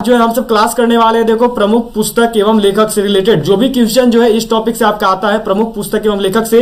जो है हम सब क्लास करने वाले हैं देखो प्रमुख पुस्तक एवं लेखक से रिलेटेड जो भी क्वेश्चन जो है इस टॉपिक से आपका आता है प्रमुख पुस्तक एवं लेखक से,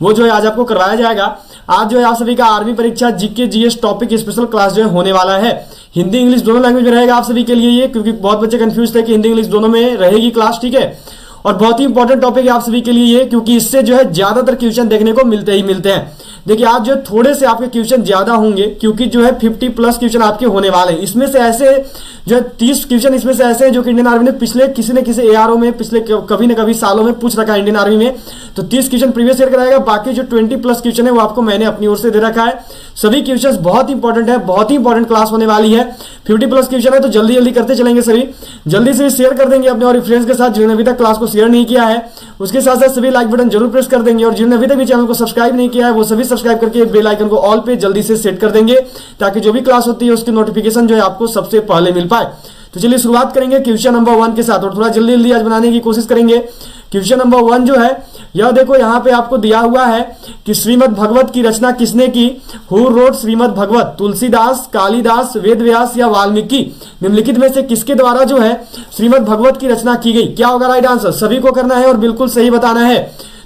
वो जो है आज आपको करवाया जाएगा। आज जो है आप सभी का आर्मी परीक्षा GK GS topic special class जो है होने वाला है। हिंदी इंग्लिश दोनों लैंग्वेज में रहेगा आप सभी के लिए ये, क्योंकि बहुत बच्चे कंफ्यूज थे कि हिंदी इंग्लिश दोनों में रहेगी क्लास, ठीक है। और बहुत ही इंपॉर्टेंट टॉपिक है आप सभी के लिए ये, क्योंकि इससे जो है ज्यादातर क्वेश्चन देखने को मिलते हैं। देखिए आज जो थोड़े से आपके क्वेश्चन ज्यादा होंगे, क्योंकि जो है 50+ क्वेश्चन आपके होने वाले हैं। इसमें से ऐसे जो है 30 क्वेश्चन इसमें से ऐसे हैं जो कि इंडियन आर्मी ने पिछले किसी न किसी एआरओ में पिछले कभी न कभी सालों में पूछ रखा है इंडियन आर्मी में। तो 30 क्वेश्चन प्रीवियस ईयर कराएगा, बाकी जो 20+ क्वेश्चन है वो आपको मैंने अपनी ओर से दे रखा है। सभी क्वेश्चन बहुत इंपॉर्टेंट है, बहुत ही इंपॉर्टेंट क्लास होने वाली है। 50+ क्वेश्चन है तो जल्दी जल्दी करते चलेंगे, सभी जल्दी से शेयर कर देंगे अपने और फ्रेंड्स के साथ जिन्होंने अभी तक क्लास को शेयर नहीं किया है। उसके साथ साथ सभी लाइक बटन जरूर प्रेस कर देंगे, और जिन्होंने अभी तक भी चैनल को सब्सक्राइब नहीं किया है वो सभी सब्सक्राइब करके बेल आइकन को ऑल पे जल्दी से सेट कर देंगे, ताकि जो भी क्लास होती है उसकी नोटिफिकेशन जो है आपको सबसे पहले मिल पाए। तो चलिए शुरुआत करेंगे क्वेश्चन नंबर 1 के साथ, और थोड़ा जल्दी जल्दी आज बनाने की कोशिश करेंगे। क्वेश्चन नंबर 1 जो है यह देखो यहाँ पे आपको दिया हुआ है कि श्रीमद् भगवत की रचना किसने की। हु रोट श्रीमद् भगवत, तुलसीदास, कालिदास, वेदव्यास या वाल्मीकि। निम्नलिखित में से किसके द्वारा जो है श्रीमद् भगवत की रचना की गई। क्या होगा राइट आंसर, सभी को करना है और बिल्कुल सही बताना है।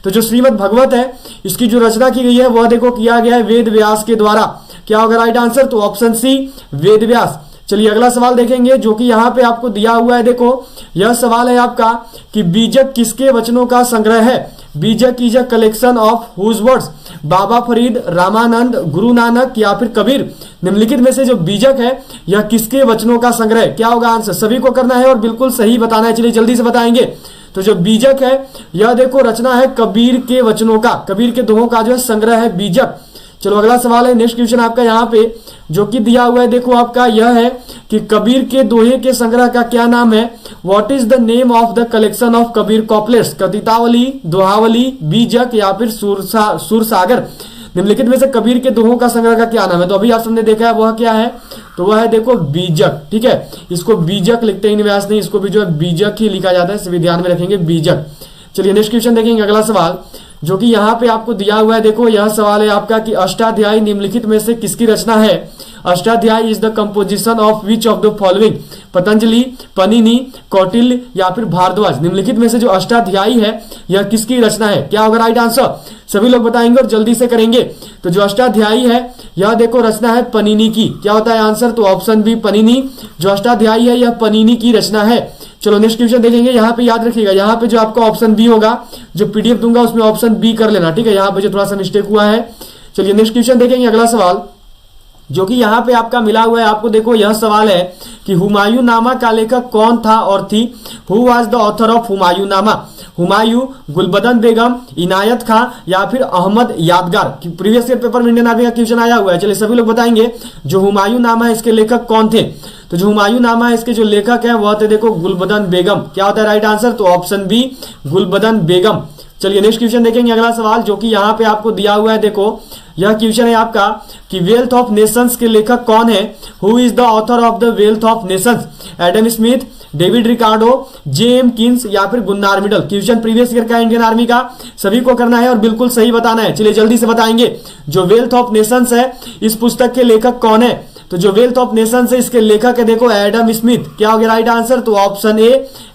तो जो श्रीमद् भगवत है इसकी जो रचना की गई है वह देखो किया गया है वेद व्यास के द्वारा। क्या होगा राइट आंसर, तो ऑप्शन सी वेद व्यास। चलिए अगला सवाल देखेंगे जो कि यहाँ पे आपको दिया हुआ है। देखो यह सवाल है आपका कि बीजक किसके वचनों का संग्रह है। Bijak is a collection of whose words. Baba Farid, Ramanand, Guru Nanak या फिर कबीर। निम्नलिखित में से जो बीजक है यह किसके वचनों का संग्रह है। क्या होगा आंसर, सभी को करना है और बिल्कुल सही बताना है। चलिए जल्दी से बताएंगे। तो जो बीजक है यह देखो रचना है कबीर के वचनों का, कबीर के दोहों का जो है संग्रह है बीजक। चलो अगला सवाल है, नेक्स्ट क्वेश्चन आपका यहाँ पे जो कि दिया हुआ है देखो आपका यह है कि कबीर के दोहे के संग्रह का क्या नाम है। What is the name of the collection of Kabir couplets. Kavitavali, Dohavali, Bijak या फिर सुरसागर। निम्नलिखित में से कबीर के दोहों का संग्रह का क्या नाम है। तो अभी आप सबने देखा है वह क्या है, तो वह है देखो बीजक, ठीक है। इसको बीजक लिखते हैं व्यास नहीं, इसको भी जो है बीजक ही लिखा जाता है, सभी ध्यान में रखेंगे बीजक। चलिए नेक्स्ट क्वेश्चन देखेंगे अगला सवाल जो कि यहाँ पे आपको दिया हुआ है। देखो यह सवाल है आपका कि अष्टाध्यायी निम्नलिखित में से किसकी रचना है। Ashtadhyayi is the composition of which of the following. Patanjali, Panini, Kautilya या फिर भारद्वाज। निम्नलिखित में से जो अष्टाध्यायी है यह किसकी रचना है। क्या होगा राइट आंसर, सभी लोग बताएंगे और जल्दी से करेंगे। तो जो अष्टाध्यायी है यह देखो रचना है पनिनी की। क्या होता है आंसर, तो ऑप्शन बी पनिनी। जो अष्टाध्यायी है यह पनिनी की रचना है। चलो नेक्स्ट क्वेश्चन देखेंगे। यहाँ पे याद रखिएगा, यहाँ पे जो आपका ऑप्शन बी होगा, जो पीडीएफ दूंगा उसमें ऑप्शन बी कर लेना, ठीक है। यहाँ पे जो थोड़ा सा मिस्टेक हुआ है। चलिए नेक्स्ट क्वेश्चन देखेंगे अगला सवाल जो कि यहाँ पे आपका मिला हुआ है आपको। देखो यह सवाल है कि हुमायूं नामा का लेखक कौन था और थी। Who was the author of Humayun नामा। हुमायूं, गुलबदन बेगम, इनायत खां या फिर अहमद यादगार। प्रीवियस ईयर पेपर में इंडियन आर्मी का क्वेश्चन आया हुआ है। चलिए सभी लोग बताएंगे जो हुमायूं नामा है इसके लेखक कौन थे। तो जो हुमायूं नामा है इसके जो लेखक है वह थे देखो गुलबदन बेगम। क्या होता है राइट आंसर, तो ऑप्शन बी गुलबदन बेगम। चलिए नेक्स्ट क्वेश्चन देखेंगे अगला सवाल जो कि यहाँ पे आपको दिया हुआ है। देखो यह क्वेश्चन है आपका कि वेल्थ ऑफ नेशंस के लेखक कौन है। Who is the author of the wealth of Nations. Adam Smith, David Ricardo, J.M.. Keynes या फिर Gunnar Myrdal. Question previous year का इंडियन आर्मी का, सभी को करना है और बिल्कुल सही बताना है। चलिए जल्दी से बताएंगे। जो वेल्थ ऑफ नेशंस है इस पुस्तक के लेखक कौन है। तो जो वेल्थ ऑफ नेशंस है इसके लेखक है देखो एडम स्मिथ। क्या हो गया राइट आंसर, तो ऑप्शन ए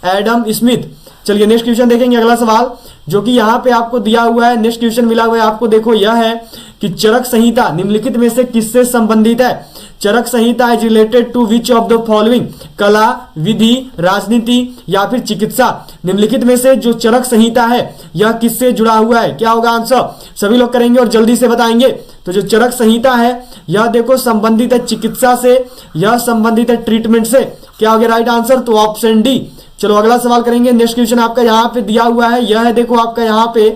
एडम स्मिथ। चलिए नेक्स्ट क्वेश्चन देखेंगे अगला सवाल जो कि यहाँ पे आपको दिया हुआ है। नेक्स्ट क्वेश्चन मिला हुआ है आपको। देखो यह है कि चरक संहिता निम्नलिखित में से किससे संबंधित है। Charaka Samhita is related to which of the following. कला, विधि, राजनीति या फिर चिकित्सा। निम्नलिखित में से जो चरक संहिता है यह किससे जुड़ा हुआ है। क्या होगा आंसर, सभी लोग करेंगे और जल्दी से बताएंगे। तो जो चरक संहिता है यह देखो संबंधित है चिकित्सा से, यह संबंधित है ट्रीटमेंट से। क्या हो गया राइट आंसर, तो ऑप्शन डी। चलो अगला सवाल करेंगे। नेक्स्ट क्वेश्चन आपका यहाँ पे दिया हुआ है। यह है देखो आपका यहाँ पे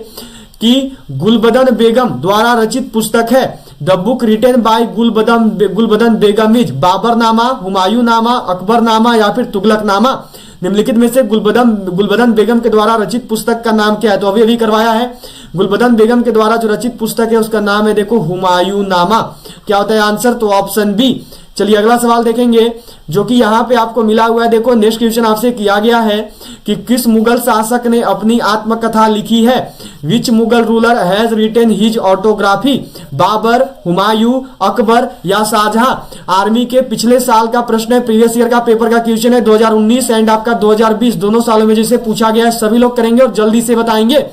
कि गुलबदन बेगम द्वारा रचित पुस्तक है। The book written by Gulbadan Begum is Baburnama, Humayunnama, Akbarnama या फिर तुगलकनामा। निम्नलिखित में से गुलबदन बेगम के द्वारा रचित पुस्तक का नाम क्या है। तो अभी करवाया है। गुलबदन बेगम के द्वारा जो रचित पुस्तक है उसका नाम है देखो हुमायूंनामा। क्या होता है आंसर, तो ऑप्शन बी। चलिए अगला सवाल देखेंगे जो कि यहाँ पे आपको मिला हुआ है। देखो नेक्स्ट क्वेश्चन आपसे किया गया है कि किस मुगल शासक ने अपनी आत्मकथा लिखी है। Which Mughal ruler has written his autography, Babur, Humayun, Akbar या शाहजहां। आर्मी के पिछले साल का प्रश्न है, प्रीवियस ईयर का पेपर का क्वेश्चन है 2019 एंड आपका 2020 दोनों सालों में जिसे पूछा गया है सभी लोग करेंगे और जल्दी से बताएंगे।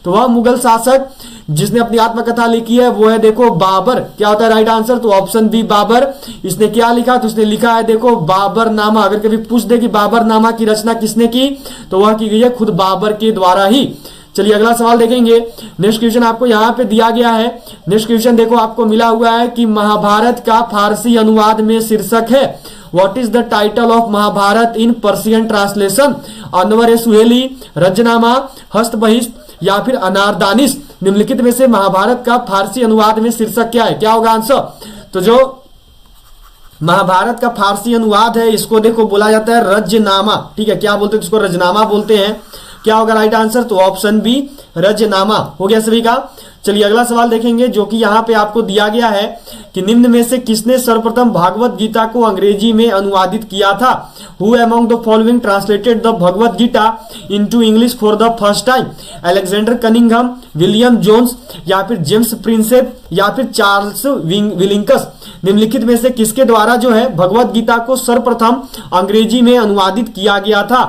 तो वह मुगल शासक जिसने अपनी आत्मकथा लिखी है वो है देखो बाबर। क्या होता है राइट आंसर? तो ऑप्शन बी बाबर। इसने क्या लिखा? तो इसने लिखा है देखो बाबर नामा। अगर कभी पूछ दे कि बाबर नामा की रचना किसने की तो वह की गई है खुद बाबर के द्वारा ही। चलिए अगला सवाल देखेंगे। नेक्स्ट क्वेश्चन आपको यहाँ पे दिया गया है। नेक्स्ट क्वेश्चन देखो आपको मिला हुआ है कि महाभारत का फारसी अनुवाद में शीर्षक है। What is the title of Mahabharata in Persian translation? Anwar Suhaili, Razmnama, Hashtbahisht या फिर अनारदानिश। निम्नलिखित में से महाभारत का फारसी अनुवाद में शीर्षक क्या है? क्या होगा आंसर? तो जो महाभारत का फारसी अनुवाद है इसको देखो बोला जाता है रजनामा। ठीक है, क्या बोलते हैं? इसको रजनामा बोलते हैं। क्या होगा राइट आंसर? तो ऑप्शन बी रजनामा हो गया सभी का। चलिए अगला सवाल देखेंगे जो कि यहाँ पे आपको दिया गया है कि निम्न में से किसने सर्वप्रथम भागवत गीता को अंग्रेजी में अनुवादित किया था? Who among the following translated the Bhagavad Gita into English for the first time? Alexander Cunningham, William Jones या फिर जेम्स प्रिंसेप या फिर चार्ल्स विलिंकस। निम्नलिखित में से किसके द्वारा जो है भगवत गीता को सर्वप्रथम अंग्रेजी में अनुवादित किया गया था?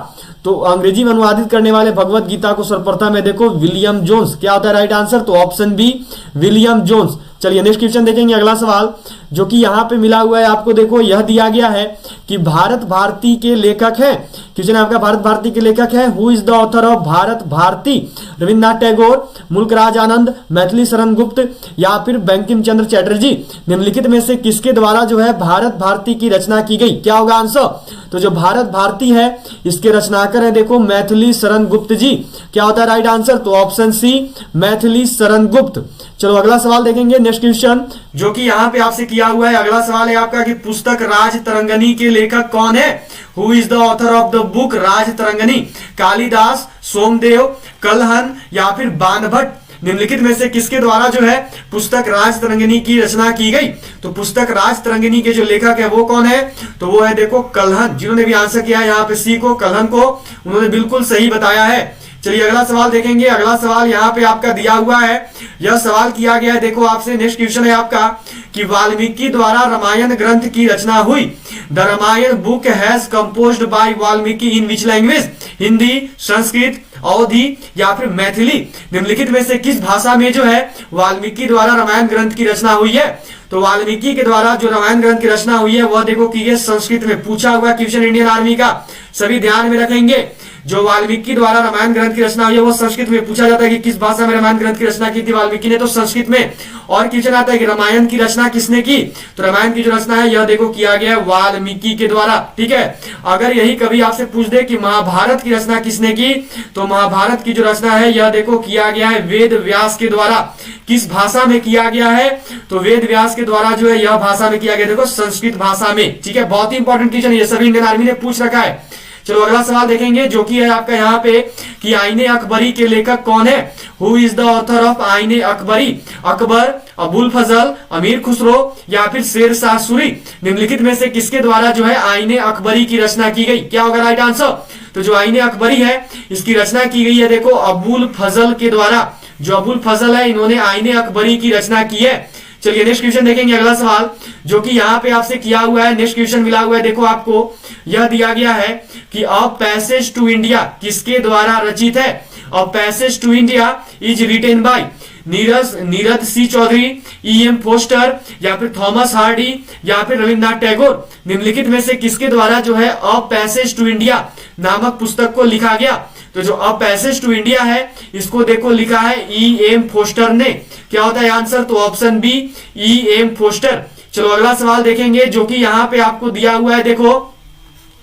तो अंग्रेजी में अनुवादित करने वाले भगवत गीता को सर्वप्रथम है देखो विलियम जोन्स। क्या होता है राइट आंसर? तो ऑप्शन बी विलियम जोन्स। चलिए नेक्स्ट क्वेश्चन देखेंगे। अगला सवाल जो कि यहाँ पे मिला हुआ है आपको देखो यह दिया गया है कि भारत भारती के लेखक है। क्वेश्चन आपका भारत भारती के लेखक है। Who is the author of Bharat Bharati? Rabindranath Tagore, Mulkraj Anand, Maithili Sharan Gupt या फिर बंकिम चंद्र चटर्जी। निम्नलिखित में से किसके द्वारा जो है भारत भारती की रचना की गई? क्या होगा आंसर? तो जो भारत भारती है इसके रचनाकार है देखो मैथिली शरण गुप्त जी। क्या होता है राइट आंसर? तो ऑप्शन सी मैथिली शरण गुप्त। चलो अगला सवाल देखेंगे। नेक्स्ट क्वेश्चन जो कि यहाँ पे आपसे किया हुआ है। अगला सवाल है आपका कि पुस्तक राज तरंगनी के लेखक कौन है? Who is the author of the book Raj Tarangini? Kalidas, Somdev, Kalhan या फिर बाणभट्ट। निम्नलिखित में से किसके द्वारा जो है पुस्तक राज तरंगिनी की रचना की गई? तो पुस्तक राज तरंगिनी के जो लेखक है वो कौन है? तो वो है देखो कलहन। जिन्होंने भी आंसर किया है यहाँ पे सी को, कलहन को, उन्होंने बिल्कुल सही बताया है। चलिए अगला सवाल देखेंगे। अगला सवाल यहाँ पे आपका दिया हुआ है। यह सवाल किया गया है देखो आपसे। नेक्स्ट क्वेश्चन है आपका कि वाल्मीकि द्वारा रामायण ग्रंथ की रचना हुई। The Ramayana book has composed by Valmiki in which language? Hindi, Sanskrit, Awadhi या फिर मैथिली। निम्नलिखित में से किस भाषा में जो है वाल्मीकि द्वारा रामायण ग्रंथ की रचना हुई है? तो वाल्मीकि के द्वारा जो रामायण ग्रंथ की रचना हुई है वह देखो की संस्कृत में। पूछा हुआ क्वेश्चन इंडियन आर्मी का, सभी ध्यान में रखेंगे। जो वाल्मीकि द्वारा रामायण ग्रंथ की रचना हुई है वो संस्कृत में। पूछा जाता है कि किस भाषा में रामायण ग्रंथ की रचना की थी वाल्मीकि ने? तो संस्कृत में। और क्वेश्चन आता है कि रामायण की रचना किसने की? तो रामायण की जो रचना है यह देखो किया गया वाल्मीकि के द्वारा। ठीक है, अगर यही कभी आपसे पूछ दे कि महाभारत की रचना किसने की, तो महाभारत की जो रचना है यह देखो किया गया है वेद व्यास के द्वारा। किस भाषा में किया गया है? तो वेद व्यास के द्वारा जो है यह भाषा में किया गया देखो संस्कृत भाषा में। ठीक है, बहुत ही इंपॉर्टेंट क्वेश्चन, ये सभी इंडियन आर्मी ने पूछ रखा है। चलो अगला सवाल देखेंगे जो कि है आपका यहाँ पे कि आईने अकबरी के लेखक कौन है? Who is the author of आईने अकबरी? अकबर, अबुल फजल, अमीर खुसरो या फिर शेर शाह सूरी। निम्नलिखित में से किसके द्वारा जो है आईने अकबरी की रचना की गई? क्या होगा राइट आंसर? तो जो आईने अकबरी है इसकी रचना की गई है देखो अबुल फजल के द्वारा। जो अबुल फजल है इन्होंने आईने अकबरी की रचना की है। चलिए नेक्स्ट क्वेश्चन देखेंगे। अगला सवाल जो कि यहाँ पे आपसे किया हुआ है। नेक्स्ट क्वेश्चन मिला हुआ है देखो आपको, यह दिया गया है कि अ पैसेज टू इंडिया किसके द्वारा रचित है? A passage to India is written by Neeraj C Chaudhary, E.M. Forster या फिर थॉमस हार्डी या फिर रविन्द्रनाथ टैगोर। निम्नलिखित में से किसके द्वारा जो है अ पैसेज टू इंडिया नामक पुस्तक को लिखा गया? तो जो अ पैसेज टू इंडिया है इसको देखो लिखा है E.M. फोस्टर ने। क्या होता है आंसर? तो ऑप्शन बी E.M. फोस्टर। चलो अगला सवाल देखेंगे जो कि यहाँ पे आपको दिया हुआ है देखो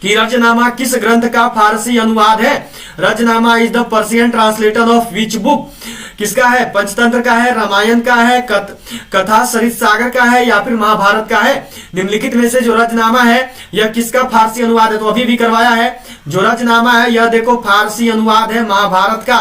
कि रजनामा किस ग्रंथ का फारसी अनुवाद है? Razmnama is the Persian translation of which book? किसका है? पंचतंत्र का है, रामायण का है, कथा सरित सागर का है या फिर महाभारत का है? निम्नलिखित में से जो रजनामा है यह किसका फारसी अनुवाद है? तो अभी भी करवाया है। जो रजनामा है यह देखो फारसी अनुवाद है महाभारत का।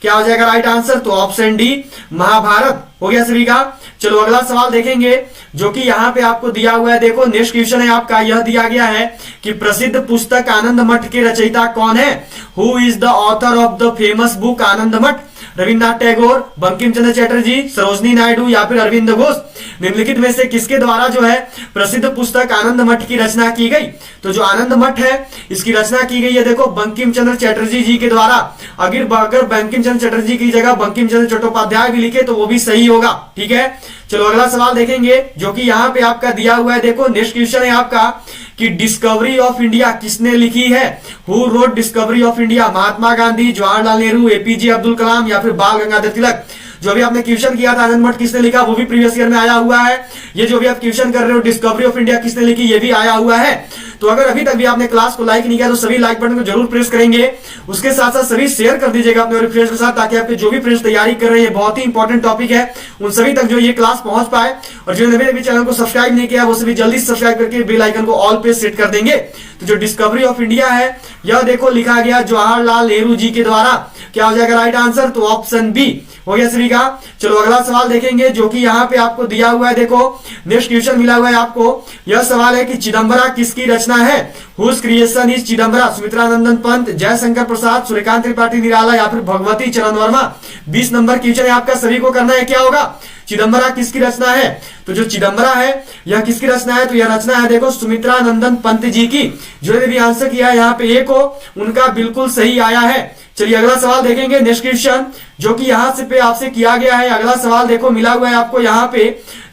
क्या हो जाएगा राइट आंसर? तो ऑप्शन डी महाभारत हो गया सभी का। चलो अगला सवाल देखेंगे जो कि यहाँ पे आपको दिया हुआ है। देखो नेक्स्ट क्वेश्चन है आपका, यह दिया गया है कि प्रसिद्ध पुस्तक आनंद मठ के रचयिता कौन है? Who is the author of the famous book Anand Math? Rabindranath Tagore, Bankim Chandra Chatterjee, Sarojini Naidu या फिर अरविंद घोष? निम्नलिखित में से किसके द्वारा जो है प्रसिद्ध पुस्तक आनंद मठ की रचना की गई? तो जो आनंद मठ है इसकी रचना की गई है देखो बंकिम चंद्र चटर्जी जी के द्वारा। अगर बंकिम चंद्र चटर्जी की जगह बंकिम चंद्र चट्टोपाध्याय भी लिखे तो वो भी सही होगा। ठीक है, चलो अगला सवाल देखेंगे जो कि यहाँ पे आपका दिया हुआ है। देखो नेक्स्ट क्वेश्चन है आपका कि डिस्कवरी ऑफ इंडिया किसने लिखी है? Who wrote discovery of India? Mahatma Gandhi, Jawaharlal Nehru, APJ Abdul Kalam या फिर बाल गंगाधर तिलक? जो भी आपने क्वेश्चन किया था आनंद मठ किसने लिखा, वो भी प्रीवियस ईयर में आया हुआ है। ये जो भी आप क्वेश्चन कर रहे हो डिस्कवरी ऑफ इंडिया किसने लिखी, ये भी आया हुआ है। तो अगर अभी तक भी आपने क्लास को लाइक नहीं किया तो सभी लाइक बटन को जरूर प्रेस करेंगे। उसके साथ साथ सभी शेयर कर दीजिएगा अपने फ्रेंड्स के साथ, ताकि आपके जो भी फ्रेंड्स तैयारी कर रहे हैं बहुत ही इंपॉर्टेंट टॉपिक है उन सभी तक जो ये क्लास पहुंच पाए। और जो नए चैनल को सब्सक्राइब नहीं किया वो सभी जल्दी सब्सक्राइब करके बेल आइकन को ऑल पे सेट कर देंगे। तो जो डिस्कवरी ऑफ इंडिया है यह देखो लिखा गया जवाहरलाल नेहरू जी के द्वारा। क्या हो जाएगा राइट आंसर? तो ऑप्शन बी हो गया सभी का। चलो अगला सवाल देखेंगे जो कि यहाँ पे आपको दिया हुआ है। देखो नेक्स्ट क्वेश्चन मिला हुआ है आपको। यह सवाल है कि चिदम्बरा किसकी रचना है? Whose creation is Chidambara? Sumitra Nandan Pant, Jaishankar Prasad, Suryakant Tripathi Nirala या फिर भगवती चरण वर्मा? 20 नंबर क्वेश्चन है आपका, सभी को करना है। क्या होगा? चिदम्बरा किसकी रचना है? तो जो चिदम्बरा है यह किसकी रचना है? तो यह रचना है देखो सुमित्रा नंदन पंत जी की। जिन्होंने भी आंसर किया है यहाँ पे ए को, उनका बिल्कुल सही आया है। चलिए अगला सवाल देखेंगे नेक्स्ट क्वेश्चन जो कि यहाँ से पे आपसे किया गया है। अगला सवाल देखो मिला हुआ है आपको यहाँ पे।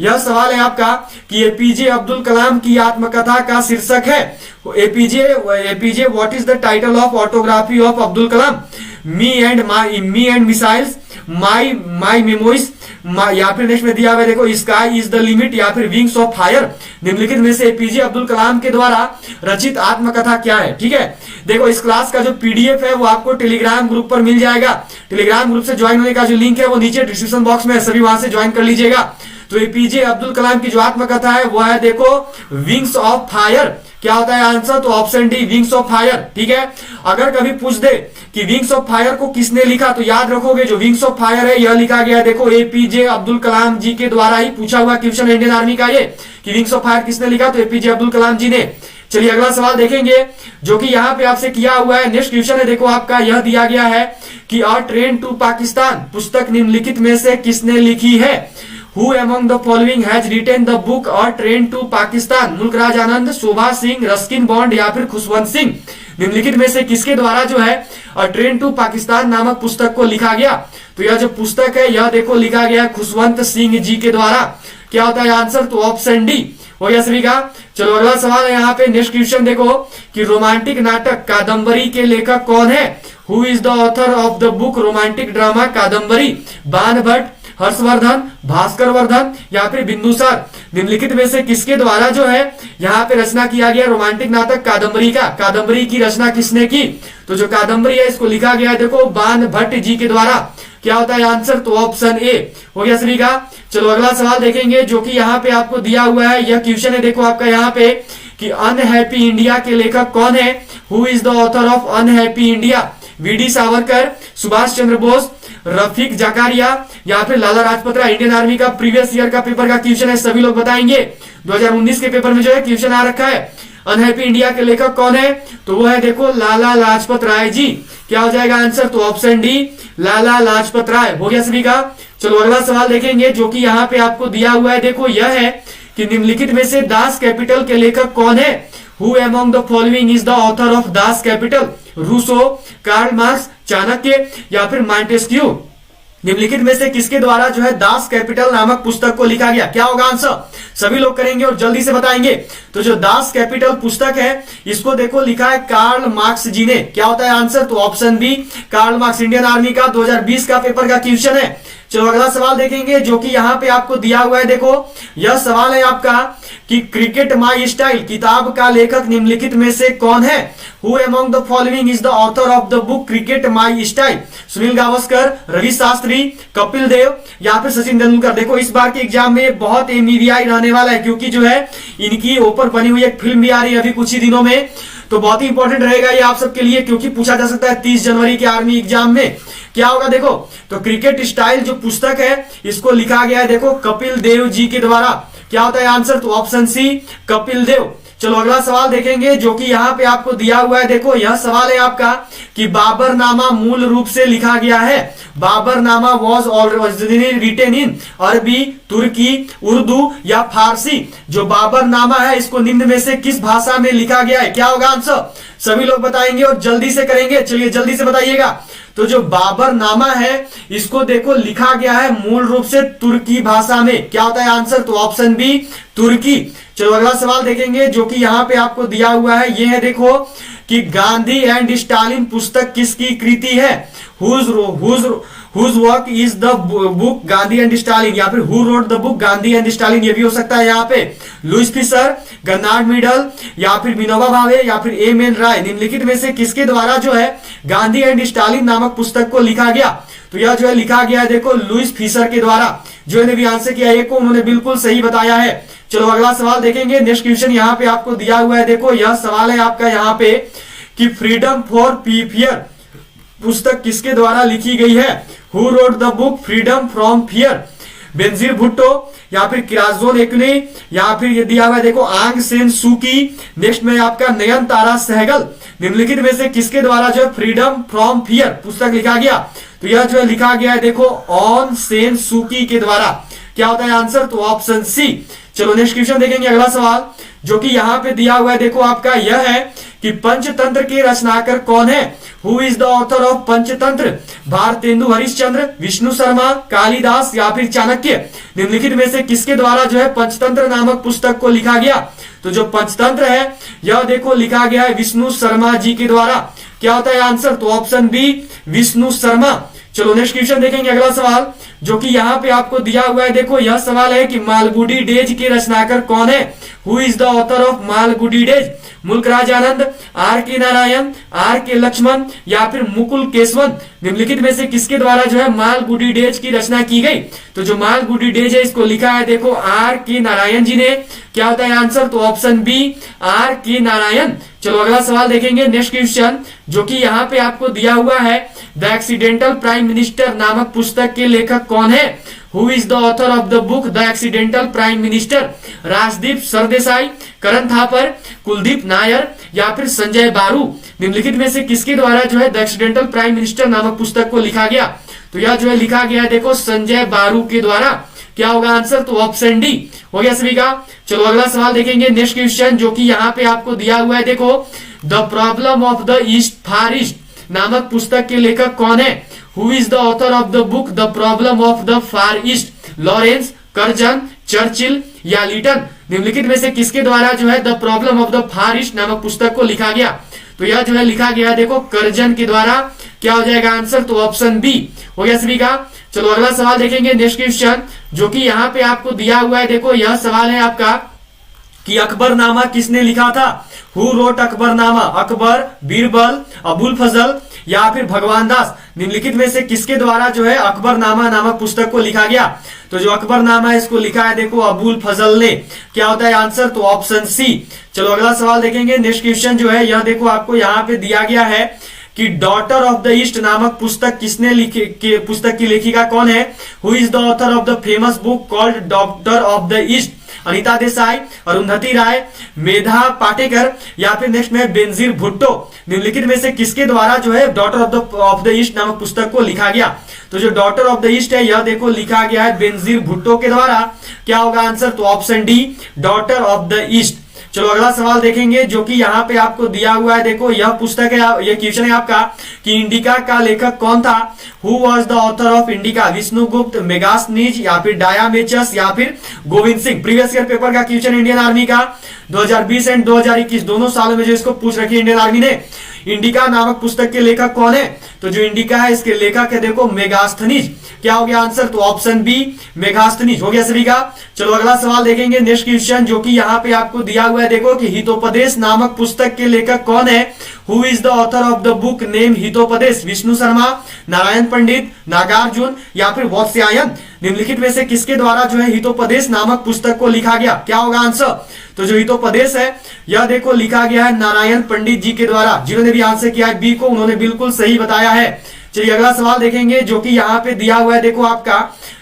यह सवाल है आपका कि एपीजे अब्दुल कलाम की आत्मकथा का शीर्षक है। APJ what is the title of autography of Abdul Kalam? Me and missiles, my memories, या फिर नेक्स्ट में दिया हुआ है देखो स्काई इज द लिमिट या फिर विंग्स ऑफ फायर? निम्नलिखित में से एपीजे अब्दुल कलाम के द्वारा रचित आत्मकथा क्या है? ठीक है, देखो इस क्लास का जो पीडीएफ है वो आपको टेलीग्राम ग्रुप पर मिल जाएगा। टेलीग्राम ग्रुप से ज्वाइन होने का जो लिंक है वो नीचे डिस्क्रिप्शन बॉक्स में है, सभी वहां से ज्वाइन कर लीजिएगा। तो एपीजे अब्दुल कलाम की जो आत्मकथा है वो है देखो विंग्स ऑफ फायर। क्या होता है आंसर? तो option D wings of fire. ठीक है, अगर कभी पूछ दे कि विंग्स ऑफ फायर को किसने लिखा तो याद रखोगे जो विंग्स ऑफ फायर है यह लिखा गया देखो एपीजे अब्दुल कलाम जी के द्वारा ही। पूछा हुआ क्वेश्चन इंडियन आर्मी का ये कि विंग्स ऑफ फायर किसने लिखा, तो एपीजे अब्दुल कलाम जी ने। चलिए अगला सवाल देखेंगे जो कि यहाँ पे आपसे किया हुआ है। नेक्स्ट क्वेश्चन है देखो आपका, यह दिया गया है कि अ ट्रेन टू पाकिस्तान पुस्तक निम्नलिखित में से किसने लिखी है? Who among the following has written the book A Train to Pakistan? Mulk Raj Anand, Shobha Singh, Ruskin bond या फिर खुशवंत सिंह? निम्नलिखित में से किसके द्वारा जो है A Train to Pakistan नामक पुस्तक को लिखा गया? तो यह जो पुस्तक है यह देखो लिखा गया खुशवंत सिंह जी के द्वारा। क्या होता है आंसर? तो ऑप्शन डी हो गया सभी का। चलो अगला सवाल है यहाँ पे नेक्स्ट क्वेश्चन देखो कि रोमांटिक नाटक कादम्बरी के लेखक कौन है? Who is the author of the book romantic drama Kadambari? बाण भट्ट, हर्षवर्धन, भास्कर वर्धन या फिर बिंदुसार? निम्नलिखित में से किसके द्वारा जो है यहाँ पे रचना किया गया रोमांटिक नाटक कादम्बरी का? कादम्बरी की रचना किसने की? तो जो कादम्बरी है इसको लिखा गया है देखो बाण भट्ट जी के द्वारा। क्या होता है आंसर? तो ऑप्शन ए हो गया सभी का। चलो अगला सवाल देखेंगे जो कि यहाँ पे आपको दिया हुआ है। यह क्वेश्चन है देखो आपका यहाँ पे कि अनहैप्पी इंडिया के लेखक कौन है? Who is the author of unhappy India? VD Savarkar, Subhash Chandra Bose, Rafiq Zakaria या फिर लाला लाजपत राय? इंडियन आर्मी का प्रीवियस ईयर का पेपर का क्वेश्चन है, सभी लोग बताएंगे। 2019 के पेपर में जो है क्वेश्चन आ रखा है अनहैप्पी इंडिया के लेखक कौन है? तो वो है देखो लाला लाजपत राय जी। क्या हो जाएगा आंसर? तो ऑप्शन डी लाला लाजपत राय हो गया सभी का। चलो अगला सवाल देखेंगे जो कि यहाँ पे आपको दिया हुआ है। देखो यह है कि निम्नलिखित में से दास कैपिटल के लेखक कौन है? Who among the following is the author of Das Kapital? Rousseau, Karl Marx, Chanakya या फिर मॉन्टेस्क्यू? निम्नलिखित में से किसके द्वारा जो है दास कैपिटल नामक पुस्तक को लिखा गया? क्या होगा आंसर? सभी लोग करेंगे और जल्दी से बताएंगे। तो जो दास कैपिटल पुस्तक है इसको देखो लिखा है कार्ल मार्क्स जी ने। क्या होता है आंसर? तो option B Karl Marx. Indian army का 2020 का पेपर का क्वेश्चन है। चलो अगला सवाल देखेंगे जो कि यहाँ पे आपको दिया हुआ है। देखो यह सवाल है आपका कि क्रिकेट माई स्टाइल किताब का लेखक निम्नलिखित में से कौन है? Who among the following is the author of the book cricket my style? Sunil Gavaskar, Ravi Shastri, Kapil Dev या फिर सचिन तेंदुलकर? देखो इस बार के एग्जाम में बहुत एमईवीआई रहने वाला है क्योंकि जो है इनकी ऊपर बनी हुई एक फिल्म भी आ रही है अभी कुछ ही दिनों में। तो बहुत ही इंपॉर्टेंट रहेगा ये आप सबके लिए, क्योंकि पूछा जा सकता है 30 जनवरी के आर्मी एग्जाम में। क्या होगा देखो, तो क्रिकेट स्टाइल जो पुस्तक है इसको लिखा गया है देखो कपिल देव जी के द्वारा। क्या होता है आंसर, तो ऑप्शन सी कपिल देव। चलो अगला सवाल देखेंगे जो कि यहाँ पे आपको दिया हुआ है। देखो यह सवाल है आपका कि बाबरनामा मूल रूप से लिखा गया है। बाबरनामा वॉज ऑरिजिनली रिटेन इन अरबी, तुर्की, उर्दू या फारसी। जो बाबरनामा है इसको निम्न में से किस भाषा में लिखा गया है? क्या होगा आंसर, सभी लोग बताएंगे और जल्दी से करेंगे। चलिए जल्दी से बताइएगा। तो जो बाबरनामा है इसको देखो लिखा गया है मूल रूप से तुर्की भाषा में। क्या होता है आंसर, तो ऑप्शन बी तुर्की। चलो अगला सवाल देखेंगे जो कि यहाँ पे आपको दिया हुआ है। ये है देखो कि गांधी एंड स्टालिन पुस्तक किसकी कृति है? Whose work is the book Gandhi and Stalin, या फिर who wrote the book Gandhi and Stalin, ये भी हो सकता है यहाँ पे। लुइस फिशर, बर्नार्ड मिडल, या फिर विनोबा भावे, या फिर एम एन राय। निम्नलिखित में से किसके द्वारा जो है गांधी एंड स्टालिन नामक पुस्तक को लिखा गया? तो यह जो है लिखा गया है देखो लुइस फिशर के द्वारा। जो ने भी आंसर किया एक को उन्होंने बिल्कुल सही बताया है। चलो अगला सवाल देखेंगे। नेक्स्ट क्वेश्चन यहाँ पे आपको दिया हुआ है। देखो यह सवाल है आपका यहाँ पे कि फ्रीडम फॉर फियर पुस्तक किसके द्वारा लिखी गई है? Who wrote the book freedom from fear? Benazir Bhutto, या फिर किराजोन एक्ने, या फिर ये दिया हुआ है देखो आंग सेन सू की। नेक्स्ट में आपका नयनतारा सहगल। निम्नलिखित में से किसके द्वारा जो है फ्रीडम फ्रॉम फियर पुस्तक लिखा गया? तो यह जो है लिखा गया है देखो ऑन सेन सूकी के द्वारा। क्या होता है आंसर, तो ऑप्शन सी। चलो नेक्स्ट क्वेश्चन देखेंगे। अगला सवाल जो कि यहाँ पे दिया हुआ है देखो आपका यह है कि पंचतंत्र के रचनाकार कौन है? Who is the author of Panchatantra? Bharatendu Harishchandra, Vishnu Sharma, Kalidas, या फिर चाणक्य। निम्नलिखित में से किसके द्वारा जो है पंचतंत्र नामक पुस्तक को लिखा गया? तो जो पंचतंत्र है यह देखो लिखा गया है विष्णु शर्मा जी के द्वारा। क्या होता है आंसर, तो ऑप्शन बी विष्णु शर्मा। चलो नेक्स्ट क्वेश्चन देखेंगे। अगला सवाल जो कि यहाँ पे आपको दिया हुआ है। देखो यह सवाल है कि मालगुडी डेज के रचनाकार कौन है? Who is the author of Malgudi days? Mulk Raj Anand, R K Narayan, are के लक्ष्मण, या फिर मुकुल केशवन। निम्नलिखित में से किसके द्वारा जो है मालगुडी डेज की रचना की गई? तो जो मालगुडी डेज है इसको लिखा है देखो आर के नारायण जी ने। क्या होता है आंसर, तो option B are K Narayan. चलो अगला सवाल देखेंगे। नेक्स्ट क्वेश्चन जो कि यहाँ पे आपको दिया हुआ है द एक्सीडेंटल प्राइम मिनिस्टर नामक पुस्तक के लेखक कौन है? Who is the author of the book the accidental prime minister? Rajdeep Sardesai, Karan Thapar, Kuldip Nayar, या फिर संजय बारू। निम्नलिखित में से किसके द्वारा जो है द एक्सीडेंटल प्राइम मिनिस्टर नामक पुस्तक को लिखा गया? तो यह जो है लिखा गया देखो संजय बारू के द्वारा। क्या होगा आंसर, तो ऑप्शन डी हो गया सभी का। चलो अगला सवाल देखेंगे। नेक्स्ट क्वेश्चन जो कि यहाँ पे आपको दिया हुआ है। देखो the problem of the east far east नामक पुस्तक के लेखक कौन है? Who is the author of the book the problem of the far east? Lawrence, Curzon, Churchill, या लीटन। निम्नलिखित में से किसके द्वारा जो है the problem of the far east नामक पुस्तक को लिखा गया? तो यह जो है लिखा गया देखो कर्जन के द्वारा। क्या हो जाएगा आंसर, तो ऑप्शन बी हो गया सभी का। चलो अगला सवाल देखेंगे। नेक्स्ट क्वेश्चन जो कि यहाँ पे आपको दिया हुआ है। देखो यह सवाल है आपका कि अकबरनामा किसने लिखा था? Who wrote Akbarnama? अकबर, बीरबल, अबुल फजल, या फिर भगवान दास। निम्नलिखित में से किसके द्वारा जो है अकबरनामा नामक पुस्तक को लिखा गया? तो जो अकबरनामा है इसको लिखा है देखो अबुल फजल ने। क्या होता है आंसर, तो ऑप्शन सी। चलो अगला सवाल देखेंगे। नेक्स्ट क्वेश्चन जो है यह देखो आपको यहाँ पे दिया गया है कि डॉटर ऑफ द ईस्ट नामक पुस्तक किसने लिखी? पुस्तक की लेखिका कौन है? Who is the author of the famous book called doctor of the east? Anita Desai, Arundhati Roy, Medha Patkar, या फिर नेक्स्ट में बेनजीर भुट्टो। निम्नलिखित में से किसके द्वारा जो है डॉटर ऑफ द ईस्ट नामक पुस्तक को लिखा गया? तो जो डॉटर ऑफ द ईस्ट है यह देखो लिखा गया है बेनजीर भुट्टो के द्वारा। क्या होगा आंसर, तो option D daughter of the east. चलो अगला सवाल देखेंगे जो कि यहाँ पे आपको दिया हुआ है। देखो यह पुस्तक है, यह क्वेश्चन है आपका कि इंडिका का लेखक कौन था? Who was the author of indica? Vishnugupta, Megasthenes, या फिर डायामेचस, या फिर Govind Singh. Previous year paper का क्वेश्चन इंडियन आर्मी का 2020 एंड 2021 दोनों सालों में जो इसको पूछ रखी इंडियन आर्मी ने। इंडिका नामक पुस्तक के लेखक कौन है? तो जो इंडिका है इसके लेखक है देखो मेगास्थनीज। क्या हो गया आंसर, तो ऑप्शन बी मेगास्थनीज हो गया सभी का। चलो अगला सवाल देखेंगे। नेक्स्ट क्वेश्चन जो कि यहाँ पे आपको दिया हुआ है। देखो कि हितोपदेश नामक पुस्तक के लेखक कौन है? Who is the author of the book name Hitopadesha? Vishnu Sharma, Narayan Pandit, Nagarjuna, या फिर वात्स्यायन। निम्नलिखित में से किसके द्वारा जो है हितोपदेश नामक पुस्तक को लिखा गया? क्या होगा आंसर? तो जो हितोपदेश है यह देखो लिखा गया है नारायण पंडित जी के द्वारा। जिन्होंने भी आंसर किया है बी को, उन्होंने बिल्कुल सही बताया है। चलिए अगला सवाल देखेंगे जो कि यहाँ पे दिया हुआ है। देखो आपका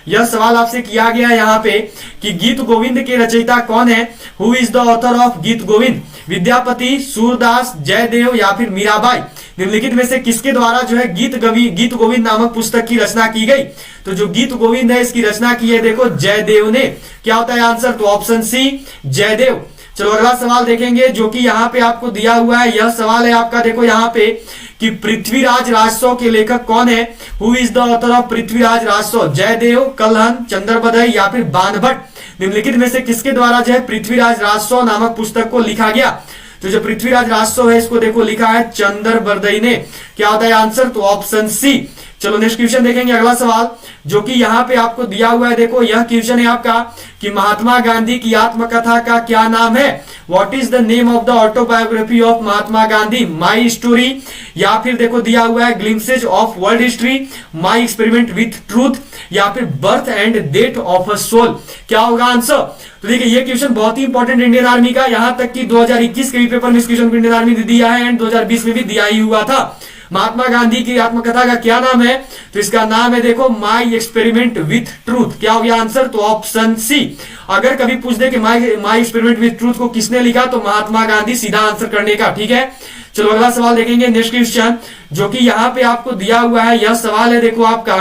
यह सवाल आपसे किया गया है यहाँ पे कि गीत गोविंद के रचयिता कौन है? Who is the author of गीत गोविंद? विद्यापति, सूरदास, जयदेव या फिर मीराबाई? निम्नलिखित में से किसके द्वारा जो है गीत गोविंद नामक पुस्तक की रचना की गई? तो जो गीत गोविंद है इसकी रचना की है देखो जयदेव ने। क्या होता है आंसर? तो ऑप्शन सी जयदेव। चलो अगला सवाल देखेंगे जो कि यहाँ पे आपको दिया हुआ है। यह सवाल है आपका देखो यहाँ पे कि पृथ्वीराज राजसौ के लेखक कौन है? Who is the author of Prithviraj Raso? Jayadev, Kalhan, Chandbardai या फिर बाणभट्ट? निम्नलिखित में से किसके द्वारा जो है पृथ्वीराज राजसौ नामक पुस्तक को लिखा गया? तो जो पृथ्वीराज राजसौ है इसको देखो लिखा है चंद्रबरदई ने। क्या होता है आंसर? तो ऑप्शन सी। चलो नेक्स्ट क्वेश्चन देखेंगे अगला सवाल जो कि यहाँ पे आपको दिया हुआ है। देखो यह क्वेश्चन है आपका कि महात्मा गांधी की आत्मकथा का क्या नाम है? What is the name of the autobiography of Mahatma Gandhi? My story, या फिर देखो दिया हुआ है glimpses of world history, my experiment with truth, या फिर birth and death of a soul? क्या होगा आंसर? तो देखिए ये क्वेश्चन बहुत ही इंपॉर्टेंट इंडियन आर्मी का, यहां तक कि 2021 के भी पेपर में इस क्वेश्चन को इंडियन आर्मी ने दिया है एंड 2020 में भी दिया ही हुआ था। महात्मा गांधी की आत्मकथा का क्या नाम है? तो इसका नाम है देखो माई एक्सपेरिमेंट विथ ट्रूथ। क्या हो गया आंसर? तो ऑप्शन सी। अगर कभी पूछ दे कि माई एक्सपेरिमेंट विथ ट्रूथ को किसने लिखा तो महात्मा गांधी, सीधा आंसर करने का। ठीक है, चलो अगला सवाल देखेंगे नेक्स्ट क्वेश्चन जो कि यहाँ पे आपको दिया हुआ है। यह सवाल है देखो आपका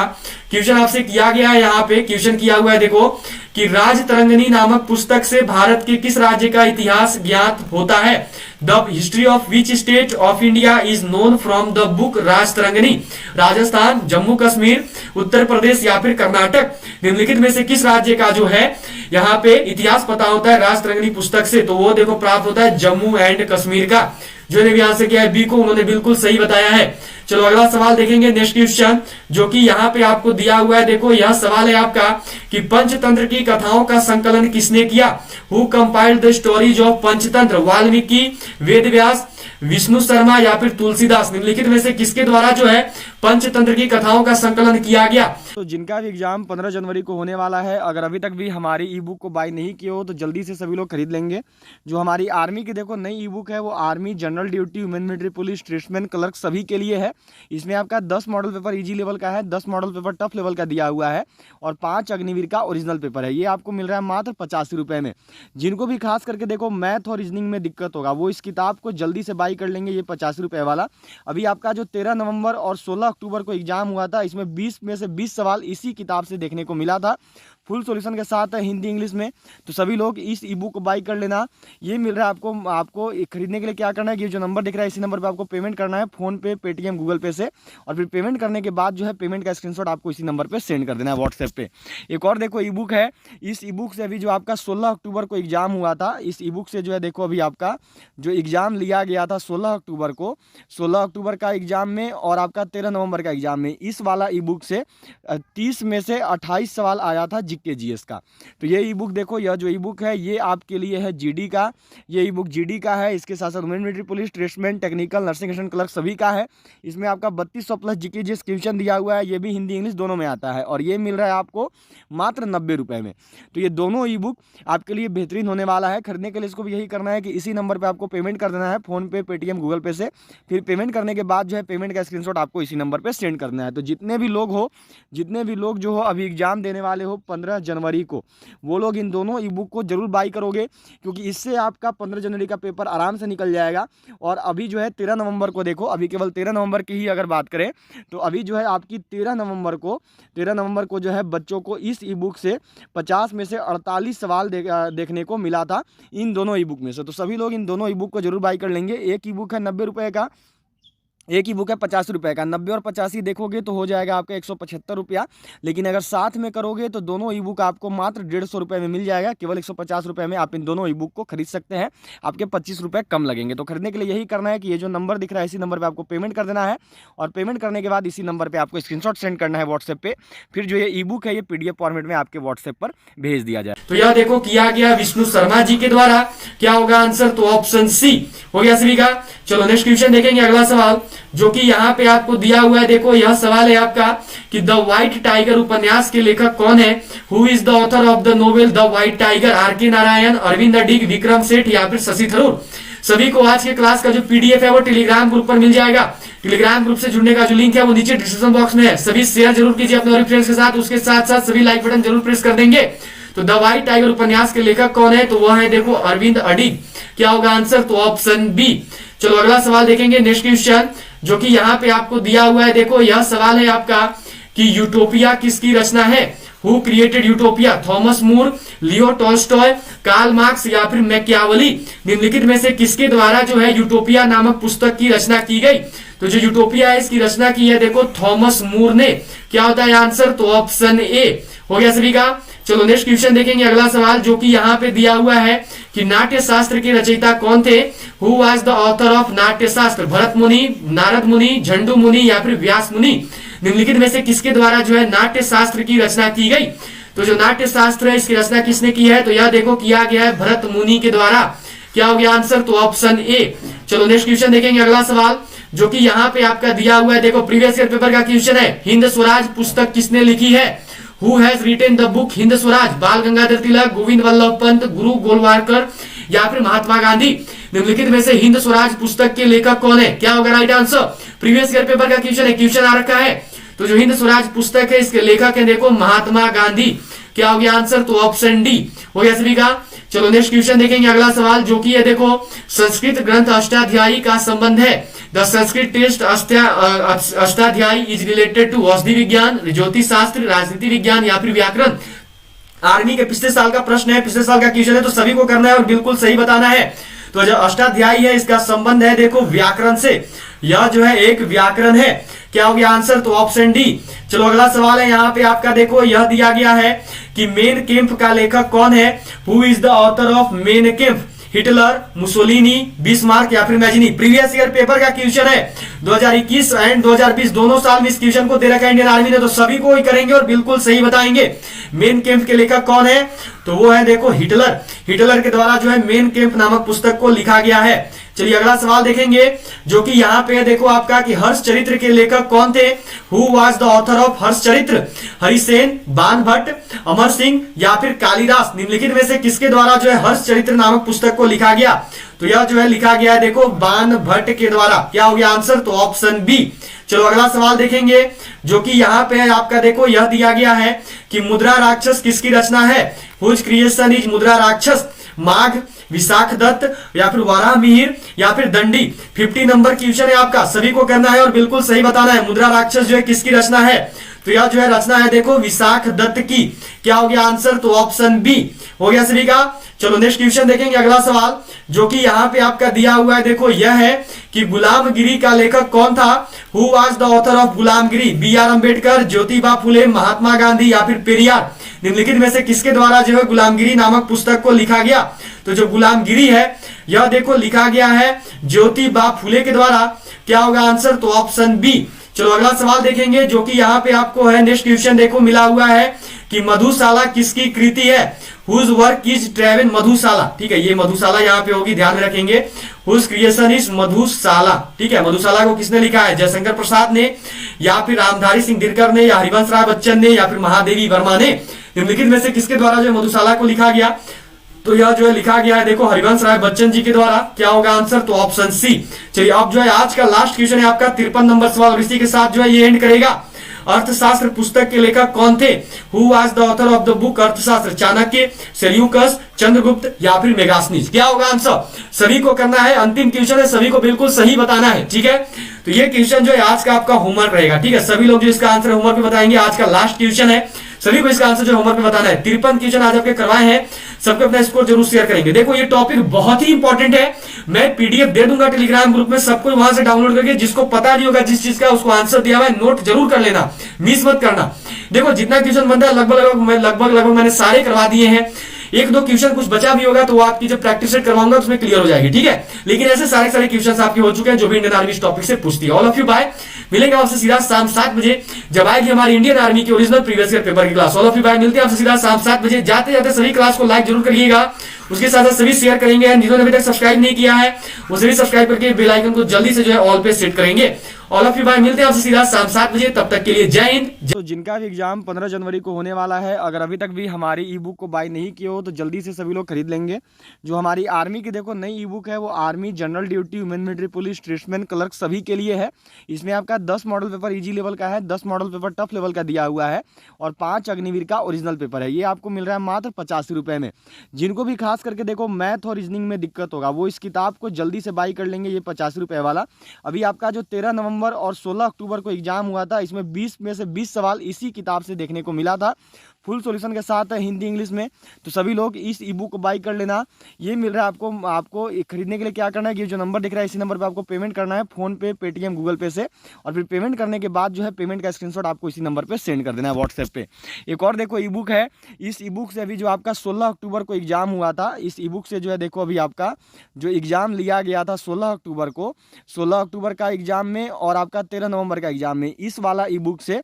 क्वेश्चन आपसे किया गया है, यहाँ पे क्वेश्चन किया हुआ है देखो कि राजतरंगिणी नामक पुस्तक से भारत के किस राज्य का इतिहास ज्ञात होता है? The history of which state of India is known from the book Rajatarangini? Rajasthan, Jammu Kashmir, Uttar Pradesh या फिर कर्नाटक? निम्नलिखित में से किस राज्य का जो है यहाँ पे इतिहास पता होता है राजतरंगिणी पुस्तक से? तो वो देखो प्राप्त होता है जम्मू एंड कश्मीर का। जो ने भी आंसर किया है बी को, उन्होंने बिल्कुल सही बताया है। चलो अगला सवाल देखेंगे नेक्स्ट क्वेश्चन जो कि यहाँ पे आपको दिया हुआ है। देखो यह सवाल है आपका कि पंचतंत्र की कथाओं का संकलन किसने किया? Who compiled the stories of Panchatantra? Valmiki, Vedvyas, Vishnu Sharma या फिर तुलसीदास? निम्नलिखित में से किसके द्वारा जो है पंचतंत्र की कथाओं का संकलन किया गया? तो जिनका भी एग्जाम 15 जनवरी को होने वाला है, अगर अभी तक भी हमारी ई बुक को बाय नहीं किए हो तो जल्दी से सभी लोग खरीद लेंगे। जो हमारी आर्मी की देखो नई ई बुक है वो army general duty, women military police, statesman, clerk सभी के लिए है। इसमें आपका 10 मॉडल पेपर इजी लेवल का है, 10 मॉडल पेपर टफ लेवल का दिया हुआ है और 5 अग्निवीर का ओरिजिनल पेपर है। ये आपको मिल रहा है मात्र 85 रुपये में। जिनको भी खास करके देखो मैथ और रीजनिंग में दिक्कत होगा वो इस किताब को जल्दी से बाई कर लेंगे। ये 85 रुपये वाला। अभी आपका जो 13 नवंबर और 16 अक्टूबर को एग्जाम हुआ था इसमें 20 में से 20 सवाल इसी किताब से देखने को मिला था, फुल सॉल्यूशन के साथ है हिंदी इंग्लिश में। तो सभी लोग इस ई बुक को बाई कर लेना। ये मिल रहा है आपको खरीदने के लिए क्या करना है, ये जो नंबर दिख रहा है इसी नंबर पे आपको पेमेंट करना है, फोन पे, पेटीएम, गूगल पे से। और फिर पेमेंट करने के बाद जो है पेमेंट का स्क्रीनशॉट आपको इसी नंबर पे सेंड कर देना है व्हाट्सएप पे। एक और देखो ई बुक है, इस ई बुक से अभी जो आपका 16 अक्टूबर को एग्जाम हुआ था, इस ई बुक से जो है देखो अभी आपका जो एग्जाम लिया गया था 16 अक्टूबर को, 16 अक्टूबर का एग्जाम में और आपका 13 नवंबर का एग्जाम में, इस वाला ई बुक से 30 में से 28 सवाल आया था जीके जीएस का। तो ये ई बुक देखो, यह जो ई बुक है ये आपके लिए है जीडी का। ये ई बुक जीडी का है, इसके साथ साथ women military police, tradesman, technical, nursing assistant, clerk सभी का है। इसमें आपका 3200 प्लस जीके जीएस क्वेश्चन दिया हुआ है। ये भी हिंदी इंग्लिश दोनों में आता है और ये मिल रहा है आपको मात्र 90 रुपये में। तो ये दोनों ई बुक आपके लिए बेहतरीन होने वाला है। खरीदने के लिए इसको भी यही करना है कि इसी नंबर पर आपको पेमेंट कर देना है, फोन पे, पेटीएम, गूगल पे से। फिर पेमेंट करने के बाद जो है पेमेंट का स्क्रीनशॉट आपको इसी नंबर पे सेंड करना है। तो जितने भी लोग जो हो अभी एग्जाम देने वाले हो 15 जनवरी को, वो लोग इन दोनों ई बुक को जरूर बाई करोगे क्योंकि इससे आपका 15 जनवरी का पेपर आराम से निकल जाएगा। और अभी जो है 13 नवंबर को देखो, अभी केवल 13 नवंबर की ही अगर बात करें तो अभी जो है आपकी 13 नवंबर को जो है बच्चों को इस ई बुक से 50 में से 48 सवाल देखने को मिला था इन दोनों ई बुक में से। तो सभी लोग इन दोनों ई बुक को जरूर बाई कर लेंगे। एक ई बुक है 90 रुपये का, एक ही बुक है 50 रुपये का। 90 और 85 देखोगे तो हो जाएगा आपका 175 रुपया। लेकिन अगर साथ में करोगे तो दोनों ई बुक आपको मात्र 150 रुपये में मिल जाएगा। केवल 150 रुपये में आप इन दोनों ई बुक को खरीद सकते हैं, आपके 25 रुपये कम लगेंगे। तो खरीदने के लिए यही करना है कि ये जो नंबर दिख रहा है इसी नंबर पर आपको पेमेंट कर देना है और पेमेंट करने के बाद इसी नंबर पर आपको स्क्रीनशॉट सेंड करना है व्हाट्सएप पे। फिर जो ये ई बुक है ये PDF फॉर्मेट में आपके व्हाट्सएप पर भेज दिया जाए। तो यह देखो किया गया विष्णु शर्मा जी के द्वारा। क्या होगा आंसर? तो ऑप्शन सी हो गया सभी का। चलो नेक्स्ट क्वेश्चन देखेंगे अगला सवाल जो कि यहाँ पे आपको दिया हुआ है। देखो यह सवाल है आपका कि द व्हाइट टाइगर उपन्यास के लेखक कौन है? Who is the author of the novel the white tiger? R K. Narayan, Arvind Adiga, Vikram सेठ या फिर शशि थरूर? सभी को आज के क्लास का जो पीडीएफ है वो टेलीग्राम ग्रुप पर मिल जाएगा। टेलीग्राम ग्रुप से जुड़ने का जो लिंक है वो नीचे डिस्क्रिप्शन बॉक्स में है। सभी शेयर जरूर कीजिए अपने फ्रेंड्स के साथ, उसके साथ साथ सभी लाइक बटन जरूर प्रेस कर देंगे। तो द व्हाइट टाइगर उपन्यास के लेखक कौन है? तो वह है देखो अरविंद अडिग। क्या होगा आंसर? तो ऑप्शन बी। चलो अगला सवाल देखेंगे, नेक्स्ट क्वेश्चन जो कि यहाँ पे आपको दिया हुआ है। देखो यह सवाल है आपका कि यूटोपिया किसकी रचना है? Who created Utopia? Thomas More, Leo Tolstoy, Karl Marx या फिर मैकियावेली? निम्नलिखित में से किसके द्वारा जो है यूटोपिया नामक पुस्तक की रचना की गई? तो जो यूटोपिया है इसकी रचना की है देखो थॉमस मोर ने। क्या होता है आंसर? तो ऑप्शन ए हो गया सभी का। चलो नेक्स्ट क्वेश्चन देखेंगे, अगला सवाल जो कि यहाँ पे दिया हुआ है कि नाट्य शास्त्र के रचयिता कौन थे? Who was the author of नाट्य शास्त्र? भरत मुनि, नारद मुनि, झंडू मुनि या फिर व्यास मुनि? निम्नलिखित में से किसके द्वारा जो है नाट्य शास्त्र की रचना की गई? तो जो नाट्य शास्त्र है इसकी रचना किसने की है? तो यह देखो किया गया है भरत मुनि के द्वारा। क्या हो गया आंसर? तो ऑप्शन ए। चलो नेक्स्ट क्वेश्चन देखेंगे, अगला सवाल जो कि यहाँ पे आपका दिया हुआ है। देखो प्रीवियस ईयर पेपर का क्वेश्चन है, हिंद स्वराज पुस्तक किसने लिखी है? Who has retain the book Hind Swaraj? बाल गंगाधर तिलक, गोविंद वल्लभ पंत, गुरु गोलवालकर या फिर महात्मा गांधी? निम्नलिखित में से हिंद स्वराज पुस्तक के लेखक कौन है? क्या होगा right answer? Previous year paper का क्वेश्चन है, क्वेश्चन आ रखा है। तो जो हिंद स्वराज पुस्तक है इसके लेखक है देखो महात्मा गांधी। क्या हो गया आंसर? तो ऑप्शन डी हो गया सभी का। चलो नेक्स्ट क्वेश्चन देखेंगे, अगला सवाल जो कि है देखो संस्कृत ग्रंथ अष्टाध्यायी का संबंध है। The Sanskrit text Ashtadhyayi is related to औषधि विज्ञान, ज्योतिष शास्त्र, राजनीति विज्ञान या फिर व्याकरण? आर्मी के पिछले साल का प्रश्न है, पिछले साल का क्वेश्चन है, तो सभी को करना है और बिल्कुल सही बताना है। तो जो अष्टाध्यायी है इसका संबंध है देखो व्याकरण से। यह जो है एक व्याकरण है। क्या हो गया आंसर? तो ऑप्शन डी। चलो अगला सवाल है यहाँ पे आपका देखो यह दिया गया है कि मेन केम्प का लेखक कौन है? Who is the author of Mein Kampf? Hitler, Mussolini, Bismarck या फिर मैजिनी? प्रीवियस ईयर पेपर का क्वेश्चन है 2021 एंड 2020 दोनों साल में इस क्वेश्चन को दे रखा है इंडियन आर्मी ने, तो सभी को ही करेंगे और बिल्कुल सही बताएंगे। मेन केम्प के लेखक कौन है? तो वो है देखो हिटलर। हिटलर के द्वारा जो है मेन केम्प नामक पुस्तक को लिखा गया है। चलिए अगला सवाल देखेंगे जो कि यहाँ पे देखो आपका कि हर्ष चरित्र के लेखक कौन थे? Who was the author of Harsha Charitra? Harisen, बाण भट्ट, अमर सिंह या फिर कालिदास? निम्नलिखित में से किसके द्वारा जो है हर्ष चरित्र नामक पुस्तक को लिखा गया? तो यह जो है लिखा गया है देखो बाण भट्ट के द्वारा। क्या हो गया आंसर? तो ऑप्शन बी। चलो अगला सवाल देखेंगे जो कि यहाँ पे आपका देखो यह दिया गया है कि मुद्रा राक्षस किसकी रचना है? हुज क्रिएशन इज मुद्रा राक्षस? माघ, विशाख दत्त या फिर वाराह मिहिर या फिर दंडी? 50 नंबर क्वेश्चन है आपका, सभी को करना है और बिल्कुल सही बताना है। मुद्रा राक्षस जो है किसकी रचना है? तो यह जो है रचना है देखो विशाख दत्त की। क्या हो गया आंसर? तो ऑप्शन बी हो गया सभी का। चलो नेक्स्ट क्वेश्चन देखेंगे, अगला सवाल जो कि यहाँ पे आपका दिया हुआ है देखो यह है कि गुलामगिरी का लेखक कौन था? Who was the author of Gulamgiri? B are Ambedkar, Jyotiba Phule, Mahatma Gandhi या फिर पेरियार? निम्नलिखित में से किसके द्वारा जो है गुलामगिरी नामक पुस्तक को लिखा गया? तो जो गुलामगिरी है यह देखो लिखा गया है ज्योतिबा फुले के द्वारा। क्या होगा आंसर? तो ऑप्शन बी। चलो अगला सवाल देखेंगे जो कि यहाँ पे आपको है नेक्स्ट क्वेश्चन देखो मिला हुआ है कि मधुशाला किसकी कृति है? हुज वर्क इज ट्रेवन मधुशाला? ठीक है, ये मधुशाला यहाँ पे होगी, ध्यान में रखेंगे। हुज क्रिएशन इज मधुशाला? ठीक है, मधुशाला को किसने लिखा है? जयशंकर प्रसाद ने या फिर रामधारी सिंह दिनकर ने या हरिवंश राय बच्चन ने या फिर महादेवी वर्मा ने? निम्नलिखित में से किसके द्वारा जो मधुशाला को लिखा गया? तो यह जो है लिखा गया है देखो हरिवंश राय बच्चन जी के द्वारा। क्या होगा आंसर? तो ऑप्शन सी। चलिए अब जो है आज का लास्ट क्वेश्चन है आपका 53 नंबर सवाल, और इसी के साथ जो है ये एंड करेगा। अर्थशास्त्र पुस्तक के लेखक कौन थे? Who was the author of the book अर्थशास्त्र? चाणक्य, सेल्यूकस, चंद्रगुप्त या फिर मेगास्थनीज? क्या होगा आंसर? सभी को करना है, अंतिम क्वेश्चन है, सभी को बिल्कुल सही बताना है। ठीक है, तो ये क्वेश्चन जो है आज का आपका होमवर्क रहेगा। ठीक है, सभी लोग जो इसका आंसर होमवर्क में बताएंगे, आज का लास्ट क्वेश्चन है, सभी को इसका आंसर जो होमवर्क में बताना है। 53 क्वेश्चन आज आपके करवाए हैं, सबको अपना स्कोर जरूर शेयर करेंगे। देखो ये टॉपिक बहुत ही इंपॉर्टेंट है, मैं पीडीएफ दे दूंगा टेलीग्राम ग्रुप में, सबको वहां से डाउनलोड करके, जिसको पता नहीं होगा जिस चीज का उसको आंसर दिया हुआ है नोट जरूर कर लेना, मिस मत करना। देखो जितना क्वेश्चन बनता है लगभग मैंने सारे करवा दिए हैं। एक दो क्वेश्चन कुछ बचा भी होगा तो वो आपकी जब प्रैक्टिस सेट करवाऊंगा तो उसमें क्लियर हो जाएगी। ठीक है, लेकिन ऐसे सारे क्वेश्चन आपके हो चुके हैं जो भी इंडियन आर्मी इस टॉपिक से पूछती है। ऑल ऑफ यू बाय, मिलेंगे आपसे सीधा शाम 7 बजे जब आएगी हमारी इंडियन आर्मी की ओरिजिनल प्रीवियस ईयर पेपर की class. All of you bye, मिलते हैं आपसे सीधा शाम 7 बजे। जाते जाते सभी क्लास को लाइक जरूर करिएगा, उसके साथ साथ सभी शेयर करेंगे। जिन्होंने अभी तक सब्सक्राइब नहीं किया है वो सभी सब्सक्राइब करके बेल आइकन को जल्दी से जो है ऑल पे सेट करेंगे। ऑल ऑफ यू बाय, मिलते हैं आपसे सीधा शाम 7 बजे, तब तक के लिए जय हिंद। तो जिनका भी एग्जाम 15 जनवरी को होने वाला है, अगर अभी तक भी हमारी ई बुक को बाय नहीं किए हो तो जल्दी से सभी लोग खरीद लेंगे। जो हमारी आर्मी की देखो नई ई बुक है, वो army general duty, women military police, tradesman, clerk सभी के लिए है। इसमें आपका 10 मॉडल पेपर ईजी लेवल का है, 10 मॉडल पेपर टफ लेवल का दिया हुआ है और 5 अग्निवीर का ओरिजिनल पेपर है। ये आपको मिल रहा है मात्र 85 रुपये में। जिनको भी खास करके देखो मैथ और रीजनिंग में दिक्कत होगा, वो इस किताब को जल्दी से बाई कर लेंगे। ये 85 रुपये वाला। अभी आपका जो 13 नवंबर और 16 अक्टूबर को एग्जाम हुआ था, इसमें 20 में से 20 सवाल इसी किताब से देखने को मिला था, फुल सॉल्यूशन के साथ है, हिंदी इंग्लिश में। तो सभी लोग इस ई बुक को बाई कर लेना। ये मिल रहा है आपको खरीदने के लिए क्या करना है, ये जो नंबर दिख रहा है इसी नंबर पे आपको पेमेंट करना है, फोन पे, पेटीएम, गूगल पे से। और फिर पेमेंट करने के बाद जो है पेमेंट का स्क्रीनशॉट आपको इसी नंबर पे सेंड कर देना है व्हाट्सएप पे। एक और देखो ई बुक है, इस ई बुक से अभी जो आपका 16 अक्टूबर को एग्जाम हुआ था, इस ई बुक से जो है देखो अभी आपका जो एग्जाम लिया गया था 16 अक्टूबर को, 16 अक्टूबर का एग्जाम में और आपका 13 नवंबर का एग्जाम में, इस वाला ई बुक से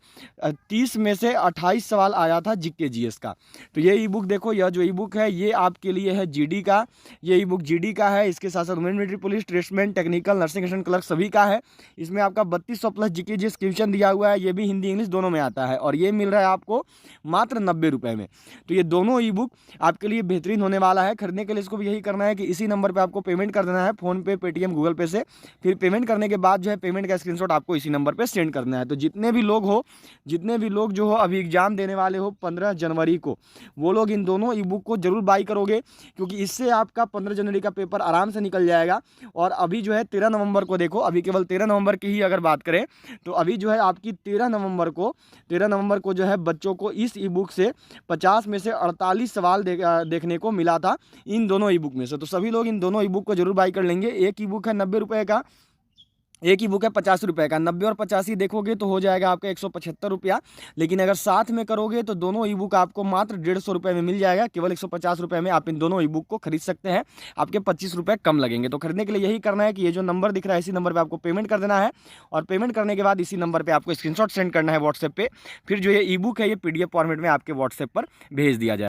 30 में से 28 सवाल आया था जीके जीएस का। तो ये ई बुक देखो, यह जो ई बुक है ये आपके लिए है जीडी का। ये ई बुक जीडी का है, इसके साथ साथ women military police, tradesman, technical, nursing assistant, clerk सभी का है। इसमें आपका 3200 प्लस जीके जीएस क्वेश्चन दिया हुआ है। ये भी हिंदी इंग्लिश दोनों में आता है और ये मिल रहा है आपको मात्र 90 रुपये में। तो ये दोनों ई बुक आपके लिए बेहतरीन होने वाला है। खरीदने के लिए इसको भी यही करना है कि इसी नंबर पर आपको पेमेंट कर देना है, फोन पे, पेटीएम, गूगल पे से। फिर पेमेंट करने के बाद जो है पेमेंट का स्क्रीनशॉट आपको इसी नंबर पे सेंड करना है। तो जितने भी लोग जो हो अभी एग्जाम देने वाले हो 15 जनवरी को, वो लोग इन दोनों ई बुक को जरूर बाई करोगे, क्योंकि इससे आपका 15 जनवरी का पेपर आराम से निकल जाएगा। और अभी जो है 13 नवंबर को देखो, अभी केवल 13 नवंबर की ही अगर बात करें तो अभी जो है आपकी 13 नवंबर को जो है बच्चों को इस ई बुक से 50 में से 48 सवाल देखने को मिला था इन दोनों ई बुक में से। तो सभी लोग इन दोनों ई बुक को जरूर बाई कर लेंगे। एक ई बुक है 90 रुपये का, एक ही बुक है 50 रुपये का। 90 और 85 देखोगे तो हो जाएगा आपका 175 रुपया, लेकिन अगर साथ में करोगे तो दोनों ई बुक आपको मात्र 150 रुपये में मिल जाएगा। केवल 150 रुपये में आप इन दोनों ई बुक को खरीद सकते हैं, आपके 25 रुपये कम लगेंगे। तो खरीदने के लिए यही करना है कि ये जो नंबर दिख रहा है इसी नंबर पर आपको पेमेंट कर देना है और पेमेंट करने के बाद इसी नंबर पर आपको स्क्रीनशॉट सेंड करना है व्हाट्सएप पर। फिर जो ये ई बुक है ये PDF फॉर्मेट में आपके व्हाट्सएप पर भेज दिया जाए।